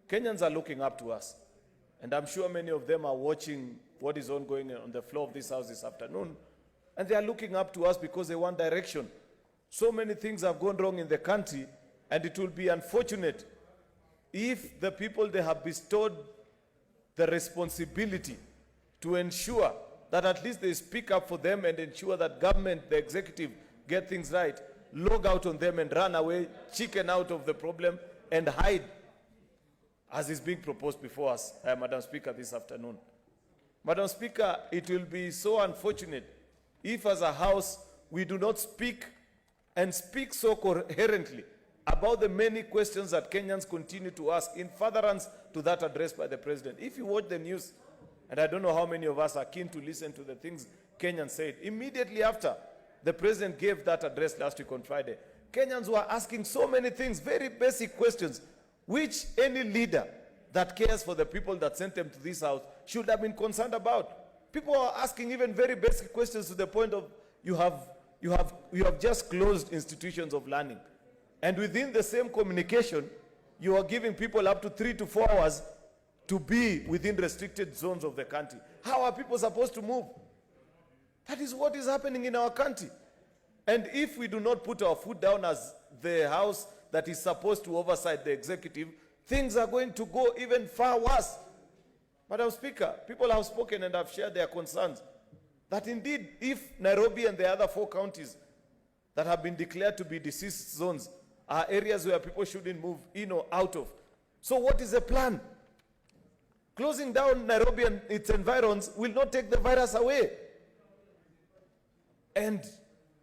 Kenyans are looking up to us. And I'm sure many of them are watching what is ongoing on the floor of this house this afternoon. And they are looking up to us because they want direction. So many things have gone wrong in the country, and it will be unfortunate if the people they have bestowed the responsibility to ensure that at least they speak up for them and ensure that government, the executive, get things right, log out on them and run away, chicken out of the problem and hide, as is being proposed before us, Madam Speaker, this afternoon. Madam Speaker, it will be so unfortunate if as a House we do not speak and speak so coherently about the many questions that Kenyans continue to ask in furtherance to that addressed by the President. If you watch the news, and I don't know how many of us are keen to listen to the things Kenyans said, immediately after the President gave that address last week on Friday, Kenyans were asking so many things, very basic questions, which any leader that cares for the people that sent them to this house should have been concerned about. People are asking even very basic questions to the point of you have just closed institutions of learning. And within the same communication, you are giving people up to 3 to 4 hours to be within restricted zones of the country. How are people supposed to move? That is what is happening in our country. And if we do not put our foot down as the house that is supposed to oversight the executive, things are going to go even far worse. Madam Speaker, people have spoken and have shared their concerns that indeed, if Nairobi and the other 4 counties that have been declared to be disease zones are areas where people shouldn't move in or out of. So what is the plan? Closing down Nairobi and its environs will not take the virus away. And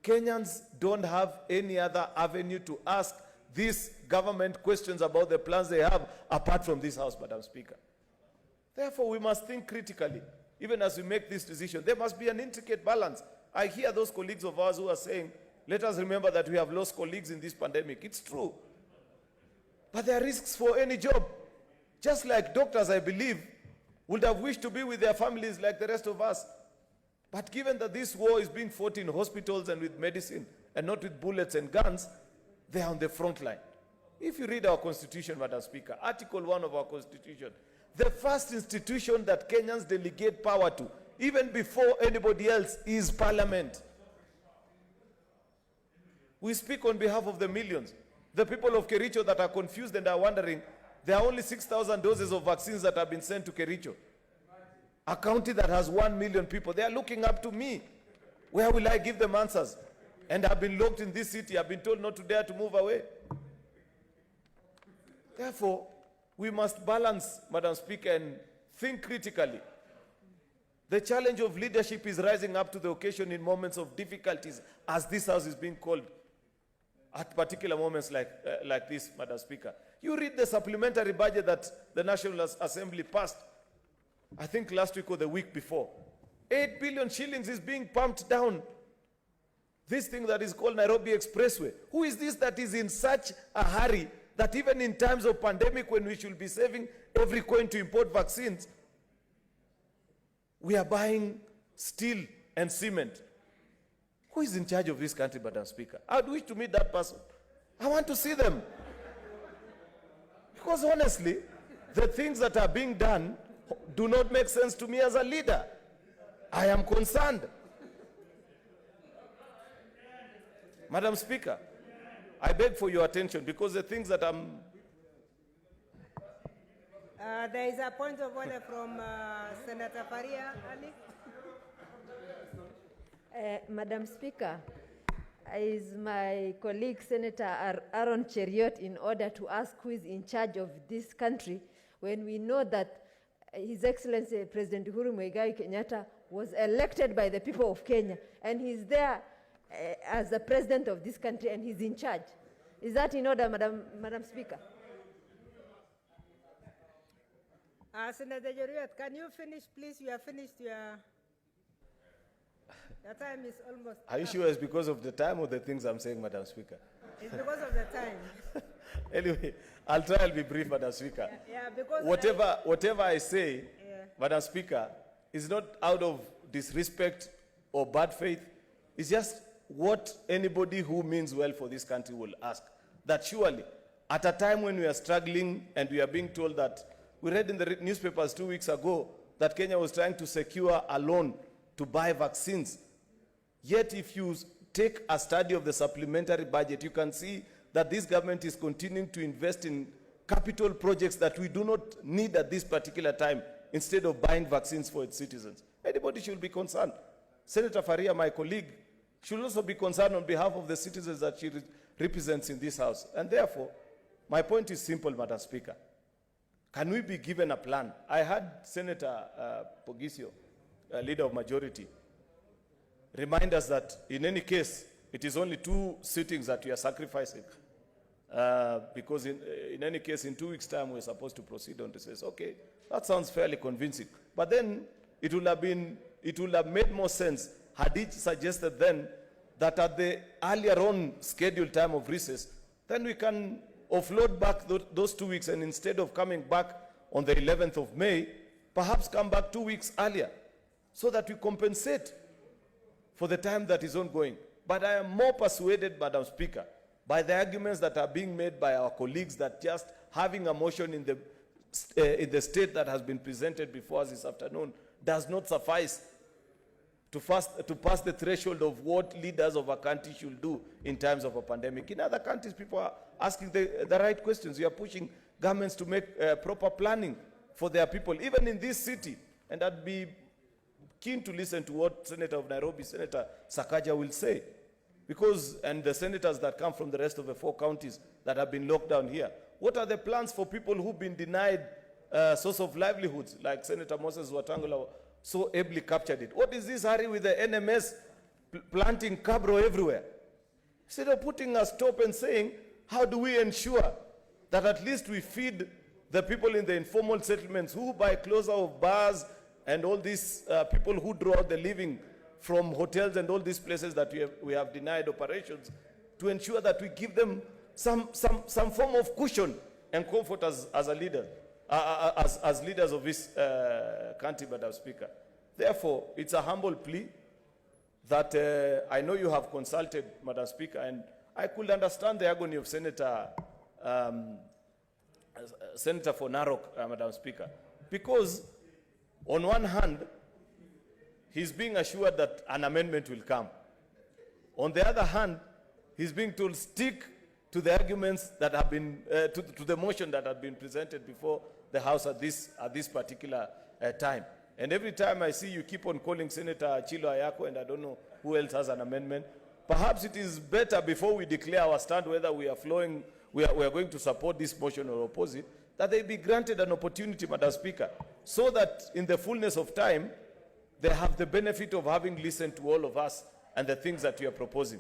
Kenyans don't have any other avenue to ask these government questions about the plans they have apart from this house, Madam Speaker. Therefore, we must think critically, even as we make this decision. There must be an intricate balance. I hear those colleagues of ours who are saying, let us remember that we have lost colleagues in this pandemic. It's true. But there are risks for any job. Just like doctors, I believe, would have wished to be with their families like the rest of us. But given that this war is being fought in hospitals and with medicine and not with bullets and guns, they are on the front line. If you read our Constitution, Madam Speaker, Article 1 of our Constitution, the first institution that Kenyans delegate power to, even before anybody else, is Parliament. We speak on behalf of the millions. The people of Cheruiyot that are confused and are wondering, there are only 6,000 doses of vaccines that have been sent to Cheruiyot, a county that has 1 million people. They are looking up to me. Where will I give them answers? And I've been locked in this city. I've been told not to dare to move away. Therefore, we must balance, Madam Speaker, and think critically. The challenge of leadership is rising up to the occasion in moments of difficulties, as this house is being called, at particular moments like this, Madam Speaker. You read the supplementary budget that the National Assembly passed, I think last week or the week before. 8 billion shillings is being pumped down. This thing that is called Nairobi Expressway. Who is this that is in such a hurry that even in times of pandemic, when we should be saving every coin to import vaccines, we are buying steel and cement? Who is in charge of this country, Madam Speaker? I'd wish to meet that person. I want to see them. Because honestly, the things that are being done do not make sense to me as a leader. I am concerned. Madam Speaker, I beg for your attention because the things that I'm... There is a point of order from Senator Faria Ali. Madam Speaker, is my colleague Senator Aaron Cheruiyot in order to ask who is in charge of this country when we know that His Excellency President Uhuru Kenyatta was elected by the people of Kenya, and he's there as the president of this country and he's in charge. Is that in order, Madam Speaker? Senator Cheruiyot, can you finish, please? You have finished your time is almost Are you sure it's because of the time or the things I'm saying, Madam Speaker? It's because of the time. Anyway, I'll try and be brief, Madam Speaker. Yeah, because whatever I say, Madam Speaker, is not out of disrespect or bad faith. It's just what anybody who means well for this country will ask. That surely, at a time when we are struggling and we are being told that, we read in the newspapers 2 weeks ago that Kenya was trying to secure a loan to buy vaccines. Yet if you take a study of the supplementary budget, you can see that this government is continuing to invest in capital projects that we do not need at this particular time, instead of buying vaccines for its citizens. Anybody should be concerned. Senator Faria, my colleague, should also be concerned on behalf of the citizens that she represents in this House. And therefore, my point is simple, Madam Speaker. Can we be given a plan? I heard Senator Pogisio, leader of majority, remind us that in any case, it is only 2 sittings that we are sacrificing. Because in any case, in 2 weeks' time, we're supposed to proceed on this. Okay, that sounds fairly convincing. But then it would have made more sense had it suggested then that at the earlier on scheduled time of recess, then we can offload back those 2 weeks, and instead of coming back on the 11th of May, perhaps come back 2 weeks earlier, so that we compensate for the time that is ongoing. But I am more persuaded, Madam Speaker, by the arguments that are being made by our colleagues, that just having a motion in the state that has been presented before us this afternoon does not suffice to pass the threshold of what leaders of a country should do in times of a pandemic. In other countries, people are asking the right questions. We are pushing governments to make proper planning for their people, even in this city. And I'd be keen to listen to what Senator of Nairobi, Senator Sakaja, will say. Because, and the senators that come from the rest of the 4 counties that have been locked down here, what are the plans for people who've been denied source of livelihoods, like Senator Moses Wetangula so ably captured it? What is this hurry with the NMS planting cabro everywhere? Instead of putting a stop and saying, how do we ensure that at least we feed the people in the informal settlements who, by closure of bars and all these people who draw out the living from hotels and all these places that we have denied operations, to ensure that we give them some form of cushion and comfort as a leader, as leaders of this country, Madam Speaker. Therefore, it's a humble plea that I know you have consulted, Madam Speaker, and I could understand the agony of Senator for Narok, Madam Speaker, because on one hand, he's being assured that an amendment will come. On the other hand, he's being told stick to the arguments that have been, to the motion that had been presented before the House at this particular time. And every time I see you keep on calling Senator Chilo Ayako, and I don't know who else has an amendment, perhaps it is better before we declare our stand whether we are going to support this motion or oppose it, that they be granted an opportunity, Madam Speaker, so that in the fullness of time, they have the benefit of having listened to all of us and the things that we are proposing.